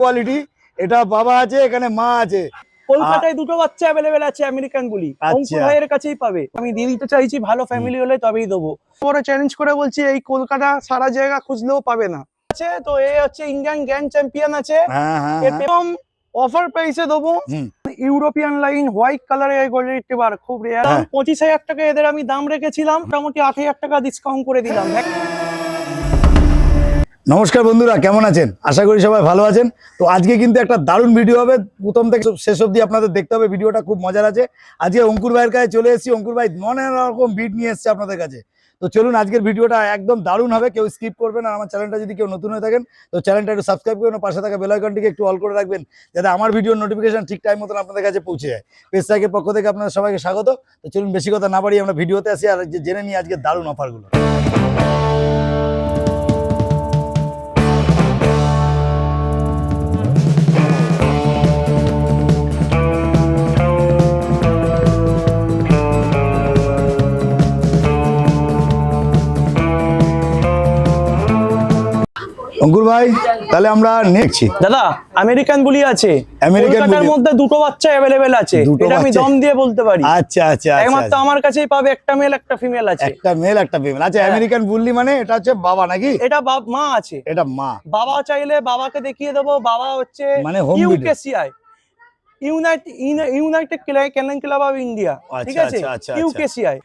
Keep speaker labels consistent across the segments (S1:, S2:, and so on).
S1: Quality. এটা বাবা আছে, এখানে মা আছে।
S2: কলকাতায় দুটো বাচ্চা অ্যাভেলেবেল আছে আমেরিকান বুলি, অঙ্কুর ভাইয়ের কাছেই পাবে। আমি দিয়ে দিতে চাইছি, ভালো ফ্যামিলি হলে তবেই দেবো। পরে চ্যালেঞ্জ করে বলছি, এই কলকাতা সারা জায়গা খুঁজলেও পাবে না। আছে তো এ হচ্ছে ইন্ডিয়ান গ্র্যান্ড চ্যাম্পিয়ন আছে, একদম অফার প্রাইসে দেবো। ইউরোপিয়ান লাইন হোয়াইট কালারের গোল্ডেন রিট্রিভার, খুব রেয়ার। 25,000 টাকা এদের আমি দাম রেখেছিলাম, মোটামুটি 8,000 টাকা ডিসকাউন্ট করে দিলাম।
S1: নমস্কার বন্ধুরা, কেমন আছেন? আশা করি সবাই ভালো আছেন। তো আজকে কিন্তু একটা দারুণ ভিডিও হবে, প্রথম থেকে শেষ অবধি আপনাদের দেখতে হবে। ভিডিওটা খুব মজার আছে। আজকে অঙ্কুর ভাইয়ের কাছে চলে এসেছি। অঙ্কুর ভাই নানা রকম বিট নিয়ে এসেছে আপনাদের কাছে। তো চলুন, আজকের ভিডিওটা একদম দারুণ হবে, কেউ স্কিপ করবেন। আর আমার চ্যানেলটা যদি কেউ নতুন হয়ে থাকেন, তো চ্যানেলটা একটু সাবস্ক্রাইব করবেন, পাশে থাকা বেল আইকনটিকে একটু অল করে রাখবেন, যাতে আমার ভিডিওর নোটিফিকেশন ঠিক টাইম মতন আপনাদের কাছে পৌঁছে যায়। পেজ সাইকের পক্ষ থেকে আপনাদের সবাইকে স্বাগত। তো চলুন, বেশি কথা না বাড়িয়ে আমরা ভিডিওতে আসি আর জেনে নিই আজকে দারুণ অফারগুলো। অঙ্কুর ভাই, তাহলে আমরা দেখছি
S2: দাদা আমেরিকান বুলি আছে,
S1: আমেরিকান
S2: মধ্যে দুটো বাচ্চা অ্যাভেলেবেল আছে, এটা আমি দম দিয়ে বলতে পারি।
S1: আচ্ছা আচ্ছা,
S2: একমাত্র আমার কাছেই পাবে, একটা মেল একটা ফিমেল আছে।
S1: একটা মেল একটা ফিমেল। আচ্ছা, আমেরিকান বুল্লি মানে এটা হচ্ছে বাবা নাকি?
S2: এটা মা আছে,
S1: এটা মা।
S2: বাবা চাইলে বাবাকে দেখিয়ে দেবো। বাবা হচ্ছে
S1: মানে home
S2: UKCI, United Kennel Club of India, ঠিক আছে? ইউকেসিআই,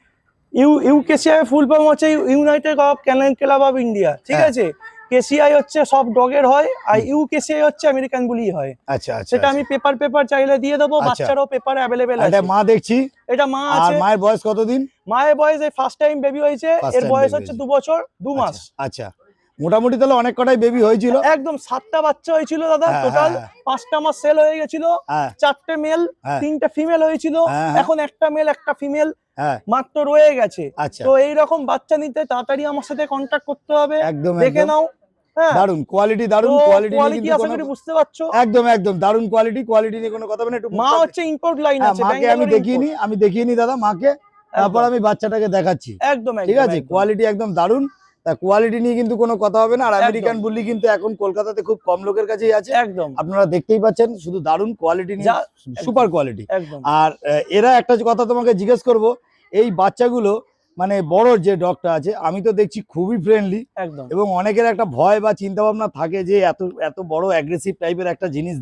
S2: ইউকেসিআই ফুল ফর্ম হচ্ছে United Kennel Club of India, ঠিক আছে? কেসিআই হচ্ছে সব ডগের হয়, আর ইউকেসিআই হচ্ছে আমেরিকান বুলি হয়।
S1: আচ্ছা আচ্ছা,
S2: সেটা আমি পেপার চাইলে দিয়ে দেবো। বাচ্চারও পেপার অ্যাভেলেবেল আছে।
S1: এটা মা দেখছি,
S2: এটা মা আছে।
S1: আর মায়ের বয়স কতদিন?
S2: মায়ের বয়স এই ফার্স্ট টাইম বেবি হয়েছে, এর বয়স হচ্ছে 2 বছর 2 মাস।
S1: আচ্ছা, মোটামুটি তাহলে অনেক কটাই বেবি হয়েছিল।
S2: একদম 7টা বাচ্চা হয়েছিল দাদা, টোটাল 5টা আমার সেল হয়ে গেছিল। 4টে মেল 3টে ফিমেল হয়েছিল, এখন একটা মেল একটা ফিমেল মাত্র রয়ে গেছে। তো এইরকম বাচ্চা নিতে তাড়াতাড়ি আমার সাথে কন্ট্যাক্ট করতে হবে।
S1: একদম
S2: দেখে নাও,
S1: দারুন কোয়ালিটি, দারুন কোয়ালিটি,
S2: আশা করি বুঝতে পারছো।
S1: একদম একদম দারুন কোয়ালিটি নিয়ে কোনো কথা বলে। একটু
S2: মা হচ্ছে ইম্পোর্ট লাইন আছে,
S1: মাকে আমি দেখিয়ে নি দাদা মাকে, তারপর আমি বাচ্চাটাকে দেখাচ্ছি।
S2: একদম
S1: ঠিক আছে, কোয়ালিটি একদম দারুন। তা কোয়ালিটি নিয়ে কিন্তু কোনো কথা হবে না। আর আমেরিকান বুলি কিন্তু এখন কলকাতাতে খুব কম লোকের কাছেই আছে, একদম আপনারা দেখতেই পাচ্ছেন। শুধু দারুন কোয়ালিটি নিয়ে, সুপার কোয়ালিটি। আর এরা একটা কথা তোমাকে জিজ্ঞেস করব, এই বাচ্চাগুলো মানে বড় যে ডগটা আছে, আমি তো দেখছি খুবই ফ্রেন্ডলি, একদম। এবং অনেকের একটা ভয় বা চিন্তা ভাবনা থাকে যে এত বড় অ্যাগ্রেসিভ টাইপের একটা জিনিস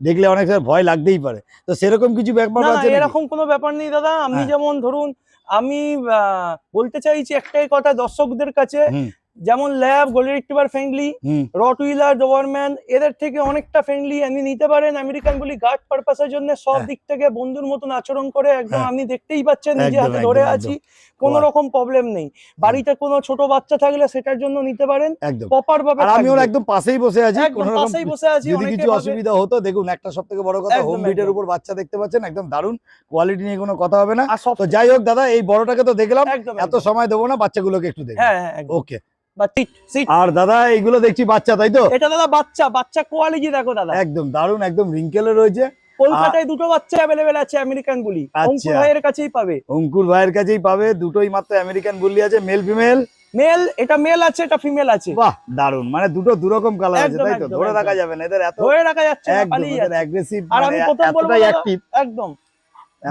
S1: দেখলে অনেক ভয় লাগতেই পারে। তো সেরকম কিছু ব্যাপার আছে?
S2: এরকম কোনো ব্যাপার নেই দাদা। আমি যেমন ধরুন, আমি বলতে চাইছি একটাই কথা দর্শকদের কাছে, যেমন lab golden retriever friendly, Rottweiler Dobermann এদের থেকে অনেকটা ফ্রেন্ডলি আপনি নিতে পারেন। আমেরিকান বুলি গার্ড পারপাসের জন্য সব দিক থেকে বন্ধুর মতন আচরণ করে, একদম আপনি দেখতেই পাচ্ছেন, নিজে হাতে ধরে আছি, কোনো রকম প্রবলেম নেই। বাড়িতে কোনো ছোট বাচ্চা থাকলে সেটার জন্য নিতে পারেন, প্রপার ভাবে।
S1: আমি ওর একদম পাশেই বসে আছি, যদি
S2: অনেক
S1: কিছু অসুবিধা হতো। দেখুন, একটা সবথেকে বড় কথা, হোম বিটের উপর বাচ্চা দেখতে পাচ্ছেন, একদম দারুন কোয়ালিটি নিয়ে কোনো কথা হবে না। তো যাই হোক দাদা, এই বড়টাকে তো দেখলাম, এত সময় দেবো না, বাচ্চাগুলোকে একটু দেখি। ওকে। আর দাদা এইগুলো দেখছি বাচ্চা, তাই তো?
S2: এটা দাদা বাচ্চা কোয়ালিটি দেখো দাদা,
S1: একদম দারুন, একদম রিঙ্কেলে রয়েছে।
S2: কলকাতায় দুটো বাচ্চা অ্যাভেলেবেল আছে আমেরিকান বুলি, অঙ্কুর ভাইয়ের কাছেই পাবে।
S1: অঙ্কুর ভাইয়ের কাছেই পাবে, দুটোই মাত্র আমেরিকান বুলি আছে, মেল ফিমেল।
S2: এটা মেল আছে, এটা ফিমেল আছে।
S1: বাহ, দারুন। মানে দুটো দুরকম কালার আছে, তাই তো? ধরে রাখা যাবে না এদের, এত
S2: ধরে রাখা যাচ্ছে না,
S1: এদের অ্যাগ্রেসিভ।
S2: আর আমি প্রথম বলবো একদম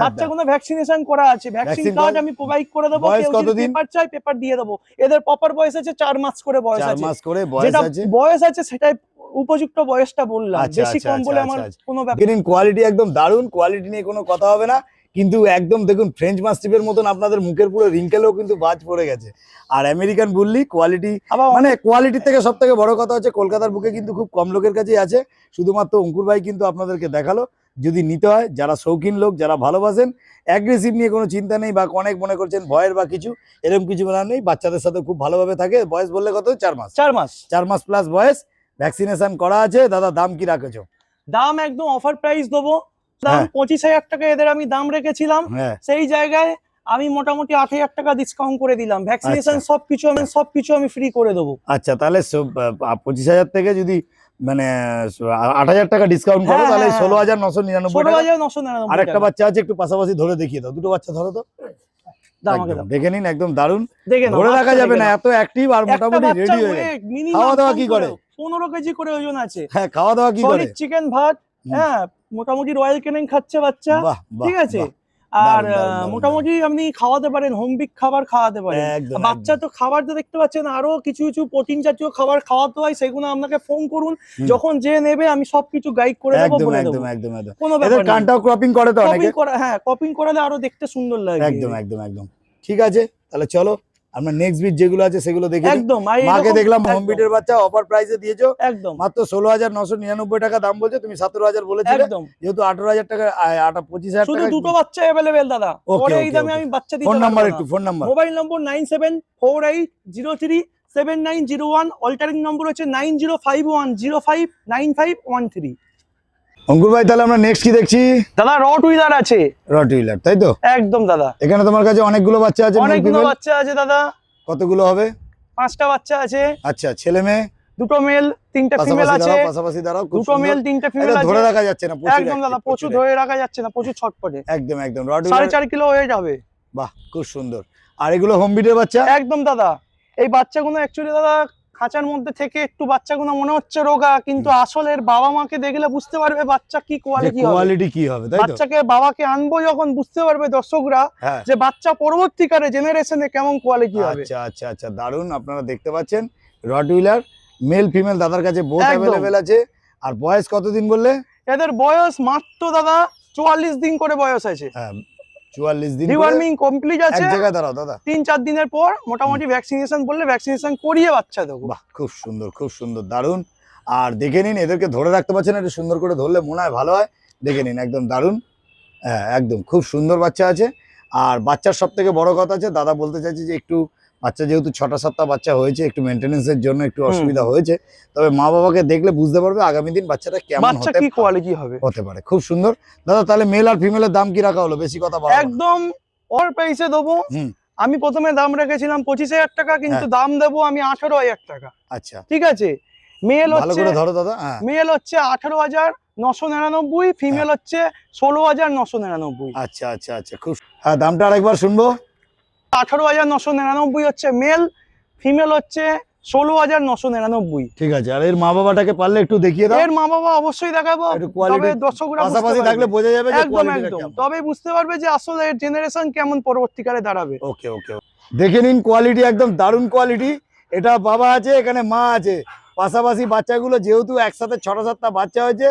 S2: বাচ্চাগুলো ভ্যাকসিনেশন করা আছে, ভ্যাকসিন কার্ড আমি প্রোভাইড করে দেবো। কেউ যদি পেপার চাই পেপার দিয়ে দেবো। এদের প্রপার বয়স আছে 4 মাস করে বয়স আছে, 4 মাস করে বয়স আছে, সেটাই উপযুক্ত বয়সটা বললাম। বেশি কম বলে আমার কোনো ব্যাপার
S1: না। কোয়ালিটি একদম দারুন, কোয়ালিটি নিয়ে কোনো কথা হবে না। কিন্তু একদম দেখুন, ফ্রেঞ্চ মাস্টিফের মতন আপনাদের মুখের পুরো রিঙ্কেলেও কিন্তু বাজ পড়ে গেছে। আর আমেরিকান বুল্লি কোয়ালিটি, মানে কোয়ালিটির থেকে সব থেকে বড় কথা হচ্ছে কলকাতার বুকে কিন্তু খুব কম লোকের কাছেই আছে। শুধুমাত্র অঙ্কুর ভাই কিন্তু আপনাদেরকে দেখালো। যদি নিতে হয়, যারা শৌখিন লোক, যারা ভালোবাসেন, অ্যাগ্রেসিভ নিয়ে কোনো চিন্তা নেই, বা অনেক মনে করছেন ভয়ের বা কিছু, এরকম কিছু বলার নেই। বাচ্চাদের সাথে খুব ভালোভাবে থাকে। বয়স বললে কত? 4 মাস। 4 মাস প্লাস বয়স, ভ্যাকসিনেশন করা আছে। দাদা দাম কি রাখেছো?
S2: দাম একদম অফার প্রাইস দেবো। দাম 25,000 টাকা এদের আমি দাম রেখেছিলাম, সেই জায়গায় আমি মোটামুটি 8,000 টাকা ডিসকাউন্ট করে দিলাম। ভ্যাকসিনেশন সবকিছু আমি ফ্রি করে দেবো।
S1: আচ্ছা, তাহলে 25,000 থেকে যদি মানে 8,000 টাকা ডিসকাউন্ট করো, তাহলে 16,999। আর একটা বাচ্চা আছে, একটু পাশাপাশি ধরে দেখিয়ে দাও। দুটো বাচ্চা ধরো তো, দেখে নিন। একদম দারুন, ধরে রাখা যাবে না, এত অ্যাক্টিভ। আর মোটামুটি রেডি হয়ে গেছে। খাওয়া দাওয়া কি করে?
S2: 15 কেজি করে ওজন আছে।
S1: হ্যাঁ, খাওয়া দাওয়া কি করে?
S2: সলিড চিকেন ভাত, হ্যাঁ মোটামুটি রয়্যাল কেনেন খাচ্ছে বাচ্চা,
S1: বাহ বাহ,
S2: ঠিক আছে।
S1: বাহ,
S2: আর
S1: দারুণ, দারুণ, দারুণ,
S2: মোটামুটি আপনি খাওয়াতে পারেন, হোম বিক খাবার খাওয়াতে পারেন।
S1: একদম
S2: বাচ্চা
S1: একদম।
S2: তো খাবার তো দেখতে পাচ্ছেন, আরো কিছু কিছু প্রোটিন জাতীয় খাবার খাওয়াতে হয়, সেগুলো আপনাকে ফোন করুন, যখন যে নেবে আমি সবকিছু গাইড করে দেবো,
S1: একদম
S2: বলে
S1: একদম
S2: দেবো,
S1: একদম একদম।
S2: কোনো
S1: এদের
S2: ব্যাপার নেই।
S1: কানটাও ক্রপিং করে তো অনেকে।
S2: কপিং করা, হ্যাঁ কপিং করালে আরো দেখতে সুন্দর লাগে।
S1: একদম একদম একদম। ঠিক আছে, তাহলে চলো আমরা নেক্সট বিট যেগুলো আছে সেগুলো দেখে নিই।
S2: একদম।
S1: মাকে দেখলাম হোম বিটের বাচ্চা অফার প্রাইসে দিয়েছো,
S2: একদম
S1: মাত্র 16,999 টাকা দাম বলছো, তুমি 17,000 বলেছিলে,
S2: একদম।
S1: যেহেতু 18,000 টাকা 25,000
S2: শুধু
S1: টাকা।
S2: দুটো বাচ্চা অ্যাভেলেবেল দাদা,
S1: Okay,
S2: পরে এই
S1: okay,
S2: দামে
S1: okay.
S2: আমি বাচ্চা দিতে
S1: ফোন নাম্বার
S2: পারবো না।
S1: একটু, phone number.
S2: Mobile number 9748037901, altering number হচ্ছে 9051059513।
S1: অঙ্কুর ভাই, তাহলে আমরা নেক্সট কি দেখছি?
S2: দাদা রট হুইলার আছে।
S1: রটউইলার, তাই তো?
S2: একদম দাদা,
S1: এখানে তোমার কাছে অনেকগুলো বাচ্চা আছে, male,
S2: অনেকগুলো
S1: female?
S2: বাচ্চা আছে দাদা।
S1: কতগুলো হবে?
S2: 5টা বাচ্চা আছে।
S1: আচ্ছা, ছেলে মেয়ে?
S2: দুটো মেল 3টে ফিমেল আছে।
S1: পাশাপাশি দাঁড়াও, খুব
S2: দুটো মেল 3টে ফিমেল
S1: সুন্দর।
S2: আছে।
S1: ধরে রাখা যাচ্ছে না, প্রচুর
S2: একদম দাদা,
S1: active,
S2: প্রচুর ধরে রাখা যাচ্ছে না, প্রচুর ছটপটে।
S1: একদম একদম। রটউইলার
S2: 4.5 কিলো হয়ে যাবে।
S1: বাহ, খুব সুন্দর। আর এগুলো হোম বিটের বাচ্চা?
S2: একদম দাদা, এই বাচ্চাগুলো অ্যাকচুয়ালি দাদা খাঁচার মধ্যে থেকে একটু বাচ্চাগুলো মনে হচ্ছে রোগা, কিন্তু আসলে এর বাবা মাকে দেখলে বুঝতে পারবে বাচ্চা কি কোয়ালিটি হবে।
S1: কোয়ালিটি কি হবে, তাই তো?
S2: বাচ্চাকে বাবাকে আনবো যখন বুঝতে পারবে দর্শকরা
S1: হ্যাঁ।
S2: যে বাচ্চা পরবর্তীকালে জেনারেশনে কেমন কোয়ালিটি হবে।
S1: আচ্ছা আচ্ছা আচ্ছা, দারুন। আপনারা দেখতে পাচ্ছেন রটউইলার মেল ফিমেল দাদার কাছে বোথ
S2: একদম।
S1: অ্যাভেলেবেল আছে। আর বয়স কতদিন বললে?
S2: এদের বয়স মাত্র দাদা 44 দিন করে বয়স আছে।
S1: হ্যাঁ, 44 দিন।
S2: ডিওয়ার্মিং কমপ্লিট
S1: এক
S2: আছে।
S1: জায়গায় দাঁড়াও দাদা।
S2: 3-4 দিনের পর মোটামুটি ভ্যাকসিনেশন বললে ভ্যাকসিনেশন করিয়ে বাচ্চা দেবো।
S1: বাহ, খুব সুন্দর, খুব সুন্দর, দারুন। আর দেখে নিন, এদেরকে ধরে রাখতে পারছেন, একটু সুন্দর করে ধরলে মনে হয় ভালো হয়। দেখে নিন, একদম দারুন। হ্যাঁ, একদম খুব সুন্দর বাচ্চা আছে। আর বাচ্চার সব থেকে বড় কথা আছে, দাদা বলতে চাইছে যে একটু বাচ্চা যেহেতু 6টা-7টা বাচ্চা হয়েছে, একটু মেনটেনেন্সের জন্য একটু অসুবিধা হয়েছে, তবে মা বাবাকে দেখলে বুঝতে পারবে আগামী দিন বাচ্চাটা কেমন
S2: বাচ্চা কি কোয়ালিটি হবে।
S1: হতে পারে। খুব সুন্দর দাদা। তাহলে মেল আর ফিমেলের দাম কি রাখা হলো? বেশি কথা বলা
S2: একদম অল প্রাইসে দেবো। আমি প্রথমে দাম রেখেছিলাম 25,000 টাকা, কিন্তু দাম দেবো আমি 18,000 টাকা।
S1: আচ্ছা,
S2: ঠিক আছে। মেল
S1: ভালো
S2: হচ্ছে,
S1: করে ধরো দাদা। হ্যাঁ,
S2: মেল হচ্ছে 18,999, ফিমেল হচ্ছে 16,999।
S1: আচ্ছা আচ্ছা আচ্ছা, খুব। হ্যাঁ, দামটা আরেকবার শুনবো।
S2: 18,999 হচ্ছে মেল, ফিমেল হচ্ছে 16,999।
S1: ঠিক আছে। আর এর মা বাবাটাকে পারলে একটু দেখিয়ে দাও।
S2: এর মা বাবা অবশ্যই দেখাবো,
S1: একটু
S2: তবে
S1: কোয়ালিটি
S2: দর্শকরা
S1: পাশাপাশি থাকলে বোঝা যাবে যে
S2: একদম
S1: কোয়ালিটিটা
S2: একদম,
S1: কেমন।
S2: তবেই বুঝতে পারবে যে আসলে এর জেনারেশন কেমন পরবর্তীকালে দাঁড়াবে।
S1: ওকে ওকে, দেখে নিন কোয়ালিটি, একদম দারুণ কোয়ালিটি। এটা বাবা আছে, এখানে মা আছে, পাশাপাশি বাচ্চাগুলো যেহেতু একসাথে 6টা-7টা বাচ্চা হয়েছে,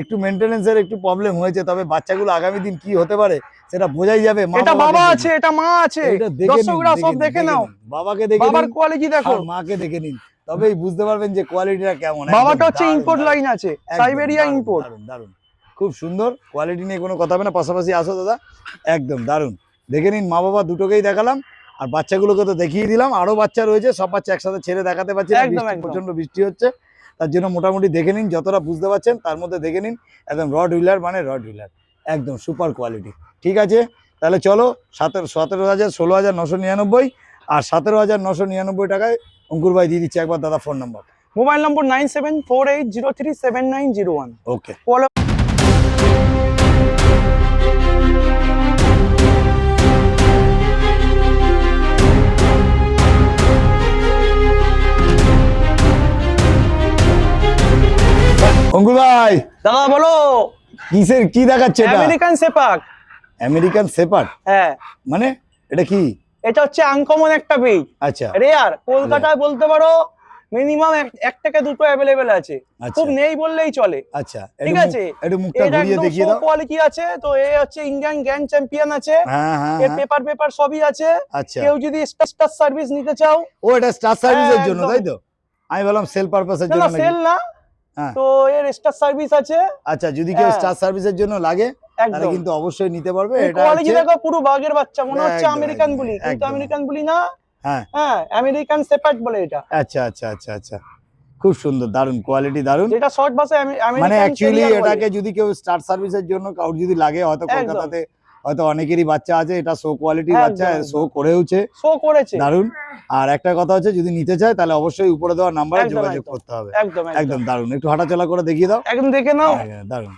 S1: একটু মেনটেনেন্সের একটু প্রবলেম হয়েছে, তবে বাচ্চাগুলো আগামী দিন কি হতে পারে সেটা বোঝাই যাবে।
S2: এটা বাবা আছে, এটা মা আছে, দর্শকরা সব দেখে নাও।
S1: বাবাকে দেখে
S2: বাবার
S1: নিন,
S2: কোয়ালিটি দেখো,
S1: আর মাকে দেখে নিন, তবেই বুঝতে পারবেন যে কোয়ালিটিটা কেমন।
S2: বাবাটা হচ্ছে ইম্পোর্ট লাইন আছে, সাইবেরিয়া ইম্পোর্ট।
S1: দারুন দারুন, খুব সুন্দর কোয়ালিটি নিয়ে কোনো কথা হবে না। পাশাপাশি আসো দাদা, একদম দারুন। দেখে নিন, মা বাবা দুটোকেই দেখালাম, আর বাচ্চাগুলোকে তো দেখিয়ে দিলাম। আরো বাচ্চা রয়েছে, সব বাচ্চা একসাথে ছেড়ে দেখাতে পারছি না, প্রচন্ড বৃষ্টি হচ্ছে, তার জন্য মোটামুটি দেখে নিন যতটা বুঝতে পারছেন তার মধ্যে দেখে নিন। একদম রটউইলার মানে রটউইলার, একদম সুপার কোয়ালিটি। ঠিক আছে, তাহলে চলো 17,000, 16,999 আর 17,999 টাকায় অঙ্কুর ভাই দিয়ে দিচ্ছে। একবার দাদা ফোন নাম্বার।
S2: Mobile number 9748037901।
S1: ওকে। অঙ্কুর ভাই,
S2: দাদা বলো,
S1: কিসের কি দেখাচ্ছে এটা?
S2: American shepherd.
S1: American shepherd?
S2: হ্যাঁ।
S1: মানে এটা কি?
S2: এটা হচ্ছে আনকমন একটা ব্রিড।
S1: আচ্ছা,
S2: রেয়ার। কলকাতায় বলতে পারো মিনিমাম 1 থেকে 2টো অ্যাভেলেবেল আছে, খুব নেই বললেই চলে।
S1: আচ্ছা,
S2: ঠিক আছে।
S1: একটু মুখটা ঘুরিয়ে দেখিয়ে দাও।
S2: কোয়ালিটি আছে তো, এ হচ্ছে ইন্ডিয়ান গ্র্যান্ড চ্যাম্পিয়ন আছে।
S1: হ্যাঁ হ্যাঁ,
S2: এর পেপার সবই আছে।
S1: আচ্ছা,
S2: কেউ যদি স্টার সার্ভিস নিতে চাও।
S1: ও এটা স্টার সার্ভিসের জন্য, তাই তো? আমি বললাম সেল পারপাসের জন্য।
S2: না সেল না,
S1: হ্যাঁ,
S2: তো এর স্টার সার্ভিস আছে।
S1: আচ্ছা, যদি কেউ স্টার সার্ভিসের জন্য লাগে তাহলে কিন্তু অবশ্যই নিতে পারবে। এটা
S2: কোয়ালিটি দেখো, পুরো বাঘের বাচ্চা মনে হচ্ছে আমেরিকান বুলি, কিন্তু আমেরিকান বুলি না।
S1: হ্যাঁ
S2: হ্যাঁ, আমেরিকান শেপার্ড বলে এটা।
S1: আচ্ছা আচ্ছা আচ্ছা আচ্ছা, খুব সুন্দর, দারুন কোয়ালিটি, দারুন।
S2: যেটা শর্ট ভাষায়
S1: মানে অ্যাকচুয়ালি এটাকে যদি কেউ স্টার সার্ভিসের জন্য কাউর যদি লাগে, হয়তো কলকাতাতে হয়তো অনেকেরই বাচ্চা আছে, এটা শো কোয়ালিটি বাচ্চা, শো করেছে। দারুন। আর একটা কথা হচ্ছে, যদি নিতে চায় তাহলে অবশ্যই উপরে দেওয়া নাম্বারে যোগাযোগ করতে হবে।
S2: একদম
S1: একদম দারুন। একটু হাঁটাচলা করে দেখিয়ে দাও।
S2: একদম দেখে নাও,
S1: দারুন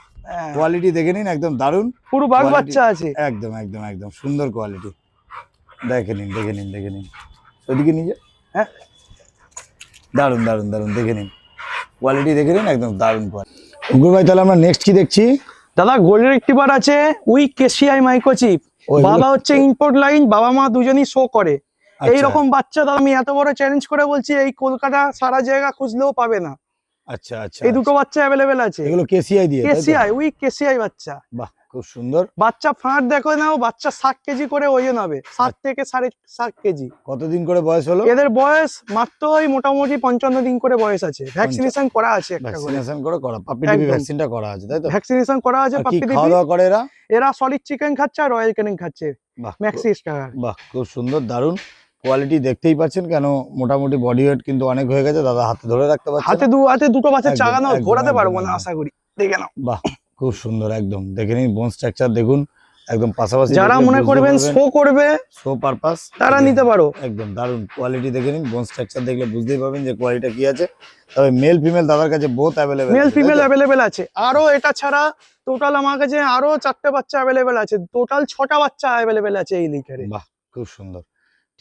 S1: কোয়ালিটি দেখে নিন, একদম দারুন।
S2: পুরো বাঘ বাচ্চা আছে,
S1: একদম একদম একদম সুন্দর কোয়ালিটি। দেখে নিন দেখে নিন দেখে নিন, ওইদিকে নিয়ে যাও। হ্যাঁ, দারুন দারুন দারুন, দেখে নিন। কোয়ালিটি দেখে নিন, একদম দারুণ কোয়ালিটি। অঙ্কুর ভাই তাহলে আমরা নেক্সট কি দেখছি?
S2: দাদা গোল্ডেন রিট্রিভার আছে উইথ কেসিআই মাইক্রোচিপ। বাবা হচ্ছে ইম্পোর্ট লাইন, বাবা মা দুজনই শো করে। এইরকম বাচ্চা দাদা আমি এত বড় চ্যালেঞ্জ করে বলছি, এই কলকাতা সারা জায়গা খুঁজলেও পাবে না।
S1: আচ্ছা আচ্ছা,
S2: এই দুটো বাচ্চা অ্যাভেলেবেল আছে।
S1: এগুলো কেসিআই দিয়ে?
S2: কেসিআই উইথ কেসিআই বাচ্চা।
S1: বাহ, খুব সুন্দর।
S2: বাচ্চা ফাঁট দেখো নাও, বাচ্চা 60 কেজি করে ওজন হবে, 60 থেকে 7.5 কেজি।
S1: কতদিন করে বয়স হলো
S2: এদের? বয়স মাত্র ওই মোটামুটি 55 দিন করে বয়স আছে। ভ্যাকসিনেশন করা আছে, একটা করে
S1: ভ্যাকসিনেশন করে করা, পাপি টিভি ভ্যাকসিনটা করা আছে তাই তো?
S2: ভ্যাকসিনেশন করা আছে।
S1: আর কি
S2: পাপি
S1: খাওয়া
S2: টিভি
S1: দাওয়া করে এরা?
S2: এরা সলিড চিকেন খাচ্ছে আর রয়্যাল ক্যানিং খাচ্ছে,
S1: বাহ
S2: ম্যাক্সি স্টার।
S1: বাহ, খুব সুন্দর দারুণ কোয়ালিটি। দেখতেই পাচ্ছেন কেন মোটামুটি বডি ওয়েট কিন্তু অনেক হয়ে গেছে, দাদা হাতে ধরে রাখতে পারছে।
S2: হাতে দুটো বাচ্চা
S1: একদম,
S2: চাগানো
S1: একদম,
S2: ঘোরাতে পারবো
S1: একদম,
S2: না
S1: একদম।
S2: আশা করি, দেখে নাও।
S1: বাহ, খুব সুন্দর একদম। দেখে নিন বোন স্ট্রাকচার দেখুন, একদম পাশাপাশি।
S2: যারা মনে করবেন শো করবে,
S1: শো পারপাস,
S2: তারা নিতে পারো।
S1: একদম দারুণ কোয়ালিটি। দেখে নিন বোন স্ট্রাকচার দেখলে বুঝতেই পারবেন যে কোয়ালিটিটা কি আছে। তবে মেল ফিমেল দাদার কাছে both available,
S2: male female available আছে। আরো এটা ছাড়া টোটাল আমার কাছে আরো 4টে বাচ্চা অ্যাভেলেবেল আছে। টোটাল 6টা বাচ্চা অ্যাভেলেবেল আছে এই লিটারে।
S1: বাহ, খুব সুন্দর।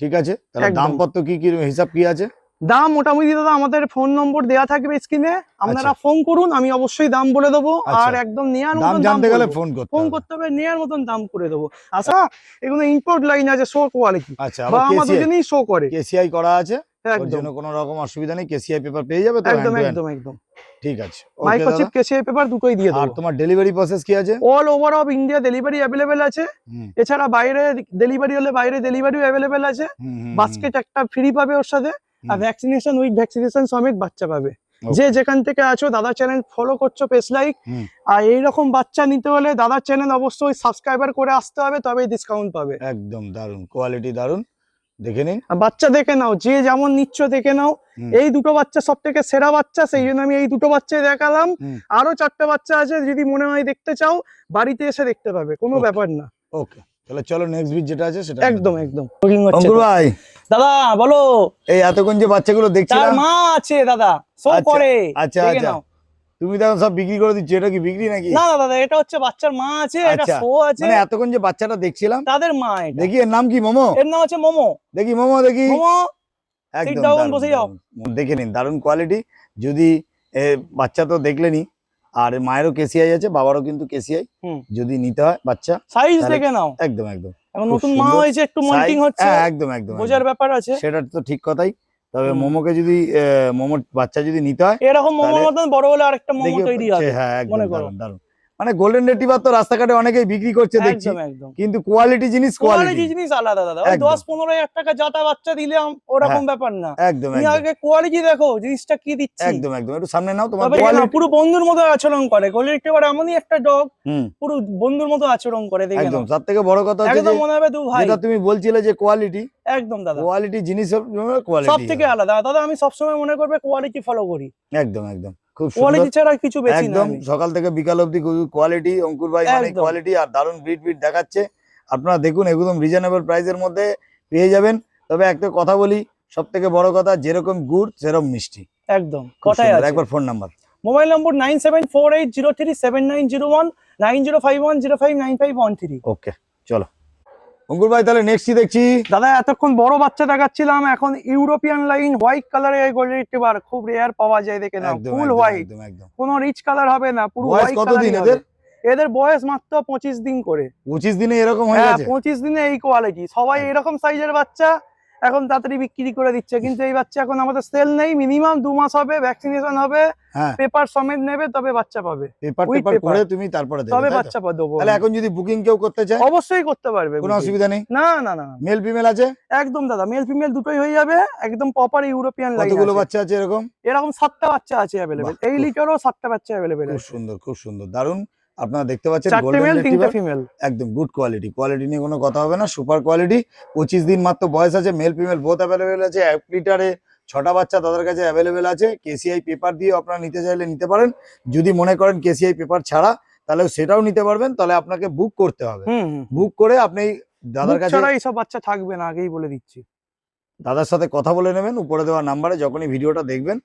S1: ঠিক আছে, তাহলে
S2: একদম।
S1: দামপত্র কি কি হিসাব কি আছে?
S2: দাম মোটামুটি দাদা আমাদের ফোন নম্বর দেওয়া থাকবে স্ক্রিনে, আপনারা ফোন করুন, আমি অবশ্যই দাম বলে দেবো। আর একদম নেয়ার
S1: দাম
S2: মতন
S1: জানতে গেলে
S2: ফোন
S1: ফোন
S2: করতে হবে, নেয়ার মতন দাম করে দেবো। আচ্ছা, এগুলো ইম্পোর্ট লাইন আছে, শো কোয়ালিটি।
S1: আচ্ছা,
S2: বা আমার দুজনেই শো করে।
S1: কেসিআই করা আছে, ওর
S2: একদম
S1: জন্য কোনো রকম অসুবিধা নেই। কেসিআই পেপার পেয়ে যাবে তো?
S2: একদম একদম একদম।
S1: ঠিক আছে,
S2: মাইক্রোচিপ কেসিআই পেপার দুটোই দিয়ে দেবো।
S1: আর তোমার ডেলিভারি প্রসেস কি আছে?
S2: All over of India delivery available আছে। এছাড়া বাইরে ডেলিভারি হলে বাইরে ডেলিভারিও অ্যাভেলেবেল আছে। বাস্কেট একটা ফ্রি পাবে ওর সাথে, আর ভ্যাকসিনেশন উইথ ভ্যাকসিনেশন সমেত বাচ্চা পাবে। যে যেখান থেকে আছো, দাদা চ্যানেল ফলো করছো পেজ লাইক, আর এইরকম বাচ্চা নিতে হলে দাদার চ্যানেল অবশ্যই সাবস্ক্রাইবার করে আসতে হবে, তবেই ডিসকাউন্ট পাবে।
S1: একদম দারুন কোয়ালিটি, দারুন। দেখে নিন,
S2: বাচ্চা দেখে নাও, যে যেমন নিচ্ছ দেখে নাও। এই দুটো বাচ্চা সব থেকে সেরা বাচ্চা, সেই জন্য আমি এই দুটো বাচ্চাই দেখালাম। আরো 4টে বাচ্চা আছে, যদি মনে হয় দেখতে চাও বাড়িতে এসে দেখতে পাবে, কোনো ব্যাপার না।
S1: ওকে, তাহলে চলো নেক্সট ভিডিও যেটা আছে সেটা।
S2: একদম একদম।
S1: অঙ্কুর ভাই,
S2: দাদা বলো।
S1: এই এতক্ষণ যে বাচ্চাগুলো দেখছিলাম,
S2: তার মা আছে দাদা, শো করে।
S1: আচ্ছা আচ্ছা, তুমি তো সব বিক্রি করে দিচ্ছ, এটা কি বিক্রি নাকি?
S2: না দাদা, এটা হচ্ছে বাচ্চার মা আছে, এটা শো আছে।
S1: মানে এতক্ষণ যে বাচ্চাটা দেখছিলাম
S2: তাদের মা।
S1: দেখি এর নাম কি? মোমো?
S2: এর নাম আছে মোমো।
S1: দেখি মোমো, দেখি
S2: মোমো।
S1: একদম বসে যাও, দেখে নিন দারুন কোয়ালিটি। যদি বাচ্চা তো দেখলেনি, আর মায়েরও কেসিআই আছে, বাবারও কিন্তু কেসিআই। যদি নিতে হয় বাচ্চা,
S2: সাইজ দেখে নাও।
S1: একদম একদম।
S2: এখন নতুন মা হয়েছে, একটু মল্টিং হচ্ছে,
S1: একদম একদম
S2: বোঝার ব্যাপার আছে,
S1: সেটা তো ঠিক কথাই। তবে মোমোকে যদি মোমোর বাচ্চা যদি নিতে হয়,
S2: এরকম মোমোর মতন বড় হলে আরেকটা মোমো তৈরি হবে।
S1: হ্যাঁ একদম দারুন দারুন। মানে গোল্ডেন রিট্রিভার তো রাস্তাঘাটে অনেকেই বিক্রি করছে দেখছি, কিন্তু কোয়ালিটি জিনিস
S2: আলাদা দাদা। ওই 10-15 টাকা যাতা বাচ্চা দিলে ওরকম ব্যাপার না।
S1: একদম
S2: তুমি আগে কোয়ালিটি দেখো, জিনিসটা কি দিচ্ছে।
S1: একদম একদম, একটু সামনে নাও। তোমার
S2: পুরো বন্ধুর মতো আচরণ করে গোল্ডেন রিট্রিভার, এমনই একটা ডগ, পুরো বন্ধুর মতো আচরণ করে। দেখে
S1: একদম, সব থেকে বড় কথা হচ্ছে
S2: একদম মনে হবে দু ভাই।
S1: যেটা তুমি বলছিলে যে কোয়ালিটি,
S2: একদম দাদা,
S1: কোয়ালিটি জিনিস
S2: সব থেকে আলাদা দাদা। আমি সবসময় মনে করবে কোয়ালিটি ফলো করি।
S1: একদম একদম, খুব
S2: কোয়ালিটি ছাড়া কিছু বেশি না।
S1: একদম সকাল থেকে বিকাল অবধি কোয়ালিটি। অঙ্কুর ভাই মানে কোয়ালিটি আর দারুন ব্রিড দেখাচ্ছে। আপনারা দেখুন, একদম রিজনেবল প্রাইসের মধ্যে পেয়ে যাবেন। তবে একটা কথা বলি, সব থেকে বড় কথা, যেরকম গুড় সেরকম মিষ্টি।
S2: একদম কথাই আছে।
S1: একবার ফোন নাম্বার।
S2: Mobile number 9748037901, 9051059513।
S1: ওকে, চলো অঙ্কুর ভাই, তাহলে নেক্সট কি দেখছি?
S2: দাদা এতক্ষণ বড় বাচ্চা দেখাচ্ছিলাম, এখন ইউরোপিয়ান লাইন হোয়াইট কালারের গোল্ডেন রিট্রিভার, খুব রেয়ার পাওয়া যায়। দেখে নাও, ফুল হোয়াইট, কোনো রিচ কালার হবে না, পুরো হোয়াইট কালার। এদের বয়স মাত্র 25 দিন করে।
S1: 25 দিনে এরকম হয়ে গেছে?
S2: 25 দিনে এই কোয়ালিটি। সবাই এরকম সাইজের বাচ্চা এখন তাড়াতাড়ি বিক্রি করে দিচ্ছে, কিন্তু এই বাচ্চা এখন আমাদের সেল নেই। মিনিমাম 2 মাস হবে, ভ্যাকসিনেশন হবে, পেপার সমেত নেবে, তবে বাচ্চা পাবে।
S1: পেপার করে তুমি তারপরে দেবে,
S2: তবে বাচ্চা দেবো।
S1: তাহলে এখন যদি বুকিং কেউ করতে চায়
S2: অবশ্যই করতে পারবে,
S1: কোনো অসুবিধা নেই?
S2: না না না,
S1: মেল ফিমেল আছে
S2: একদম দাদা, মেল ফিমেল দুটোই হয়ে যাবে। একদম প্রপার ইউরোপিয়ান লাইন।
S1: কতগুলো বাচ্চা আছে এরকম?
S2: এরকম 7টা বাচ্চা আছে अवेलेबल। এই লিটারও 7টা বাচ্চা अवेलेबल আছে।
S1: খুব সুন্দর, খুব সুন্দর, দারুন। আপনারা দেখতে পাচ্ছেন
S2: গোল্ডেন মেল, 3টা ফিমেল,
S1: একদম গুড কোয়ালিটি নিয়ে কোনো কথা হবে না, সুপার কোয়ালিটি। 25 দিন মাত্র বয়স আছে, মেল ফিমেল বোথ অ্যাভেলেবেল আছে। 1 লিটারে 6টা বাচ্চা তাদের কাছে অ্যাভেলেবেল আছে। কেসিআই পেপার দিয়ে আপনারা নিতে চাইলে নিতে পারেন। যদি মনে করেন কেসিআই পেপার ছাড়া, তাহলে সেটাও নিতে পারবেন। তাহলে আপনাকে বুক করতে হবে। বুক করে আপনি দাদার কাছে,
S2: এইসব বাচ্চা থাকবে না, আগেই বলে দিচ্ছি।
S1: দাদার সাথে কথা বলে নেবেন উপরে দেওয়া নাম্বারে। যখনই ভিডিওটা দেখবেন,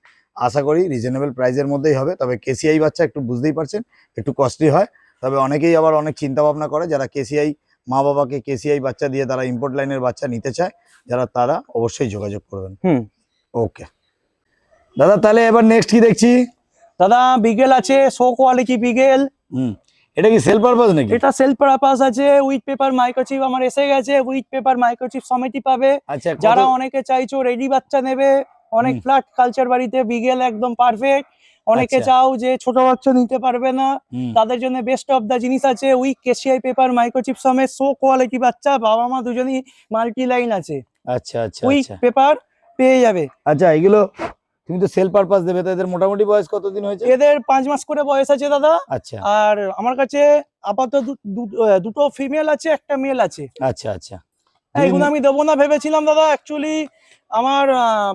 S1: আশা করি রিজনেবল প্রাইসের মধ্যেই হবে। তবে কেসিআই বাচ্চা একটু বুঝতেই পারছেন, একটু কস্টলি হয়। তবে অনেকেই আবার অনেক চিন্তা ভাবনা করে, যারা কেসিআই মা বাবাকে কেসিআই বাচ্চা দিয়ে তারা ইম্পোর্ট লাইনের বাচ্চা নিতে চায়, যারা তারা অবশ্যই যোগাযোগ করবেন। ওকে দাদা, তাহলে এবার নেক্সট কি দেখছি?
S2: দাদা বিগেল আছে, শো কোয়ালিটি বিগেল।
S1: এটা কি সেল পারপাস নাকি?
S2: এটা সেল পারপাস আছে, উইথ পেপার মাইক্রোচিপ আমার এসে গেছে, উইথ পেপার মাইক্রোচিপ সমেতই পাবে।
S1: আচ্ছা,
S2: যারা অনেকে চাইছো রেডি বাচ্চা নেবে, অনেক ফ্ল্যাট কালচার বাড়িতে বিগেল একদম পারফেক্ট। অনেকে
S1: আচ্ছা।
S2: চাও যে ছোট বাচ্চা নিতে পারবে না, তাদের জন্য বেস্ট অফ দা জিনিস আছে, উইথ কেসিআই পেপার মাইক্রোচিপ সমেত শো কোয়ালিটি বাচ্চা, বাবা মা দুজনই মাল্টি লাইন আছে,
S1: আচ্ছা আচ্ছা
S2: উইথ
S1: আচ্ছা
S2: পেপার পেয়ে যাবে।
S1: আচ্ছা, এগুলো তুমি তো সেল পারপাস দেবে, তো এদের মোটামুটি বয়স কতদিন হয়েছে?
S2: এদের 5 মাস করে বয়স আছে দাদা।
S1: আচ্ছা
S2: আর আমার কাছে আপাতত দুটো ফিমেল আছে, একটা মেল আছে।
S1: আচ্ছা আচ্ছা,
S2: এগুলো আমি দেবো না ভেবেছিলাম দাদা, অ্যাকচুয়ালি আমার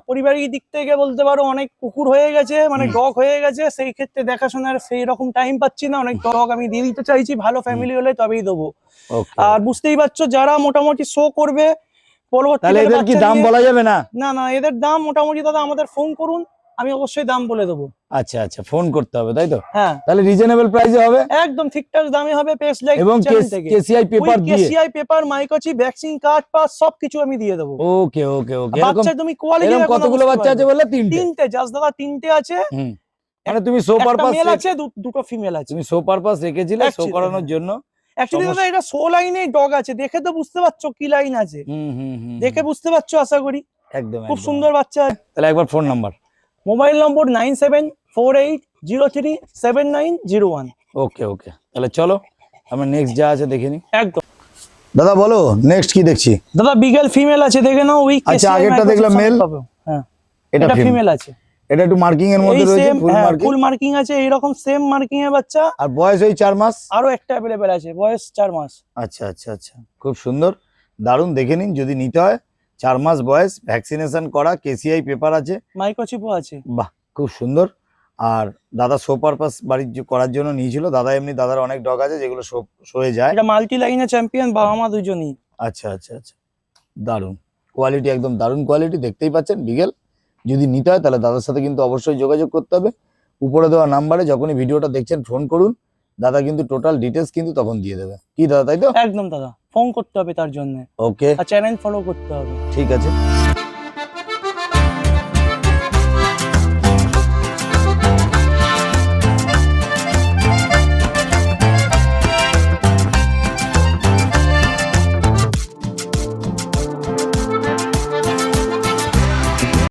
S2: পরিবারিক দিক থেকে বলতে পারো অনেক কুকুর হয়ে গেছে, মানে ডগ হয়ে গেছে, সেই ক্ষেত্রে দেখাশোনার সেই রকম টাইম পাচ্ছি না, অনেক ডগ আমি দিয়ে দিতে চাইছি, ভালো ফ্যামিলি হলে তবেই দেবো। আর বুঝতেই পারছো যারা মোটামুটি শো করবে
S1: তাহলে এদের কি দাম বলা যাবে না?
S2: না না, এদের দাম মোটামুটি দাদা আমাদের ফোন করুন, আমি অবশ্যই দাম বলে দেবো।
S1: আচ্ছা আচ্ছা, ফোন করতে হবে তাই তো?
S2: হ্যাঁ,
S1: তাহলে রিজনেবল প্রাইসে হবে,
S2: একদম ঠিকঠাক দামে হবে। পেস্ট লাইক
S1: এবং কেসিআই পেপার দিয়ে,
S2: KCI paper microchip vaccine card pass সবকিছু আমি দিয়ে দেবো।
S1: ওকে ওকে ওকে।
S2: বাচ্চা তুমি কোয়ালিটি
S1: এরকম কতগুলো বাচ্চা আছে বললে?
S2: তিনটে জাস্ট দাদা, তিনটে আছে।
S1: মানে তুমি শো পারপাস
S2: মেল আছে, দুটো ফিমেল আছে।
S1: তুমি শো পারপাস রেখেছিলে শো করানোর জন্য?
S2: অ্যাকচুয়ালি দাদা এটা শো লাইনে ডগ আছে, দেখে তো বুঝতে পারছো কি লাইন আছে, দেখে বুঝতে পারছো আশা করি।
S1: একদম
S2: খুব সুন্দর বাচ্চা।
S1: তাহলে একবার ফোন নাম্বার।
S2: Mobile number 9748037901।
S1: ওকে ওকে, তাহলে চলো আমরা নেক্সট যা আছে দেখে নিই।
S2: একদম
S1: দাদা বলো নেক্সট কি দেখছি?
S2: দাদা বিগেল ফিমেল আছে, দেখে নাও। উইক
S1: আচ্ছা, আগেরটা দেখলাম মেল,
S2: হ্যাঁ
S1: এটা
S2: ফিমেল আছে।
S1: এটা একটু মার্কিং এর মধ্যে রয়েছে,
S2: ফুল মার্কিং আছে, এইরকম সেম মার্কিং এর বাচ্চা।
S1: আর বয়স ওই 4 মাস,
S2: আরো একটা अवेलेबल আছে, বয়স 4 মাস।
S1: আচ্ছা আচ্ছা আচ্ছা, খুব সুন্দর, দারুণ, দেখে নিন যদি নিতে হয়। 4 মাস বয়স, ভ্যাকসিনেশন করা, কেসিআই পেপার আছে,
S2: মাইক্রোচিপও আছে।
S1: বাহ খুব সুন্দর। আর দাদা শো পারপাস বাড়ির করার জন্য নিয়েছিল দাদা, এমনি দাদার অনেক ডগ আছে যেগুলো শোয়ে যায়।
S2: এটা মাল্টি লাইনে চ্যাম্পিয়ন, বাবা মা দুজনই।
S1: আচ্ছা আচ্ছা আচ্ছা, দারুণ কোয়ালিটি, একদম দারুণ কোয়ালিটি, দেখতেই পাচ্ছেন বিগেল। যদি নিতে হয় তাহলে দাদার সাথে কিন্তু অবশ্যই যোগাযোগ করতে হবে। উপরে দেওয়া নাম্বারে যখনই ভিডিওটা দেখছেন ফোন করুন, দাদা কিন্তু টোটাল ডিটেলস কিন্তু তখন দিয়ে দেবে। কি দাদা, তাই তো?
S2: একদম দাদা, ফোন করতে হবে তার জন্য।
S1: ওকে,
S2: আর চ্যানেল ফলো করতে হবে।
S1: ঠিক আছে।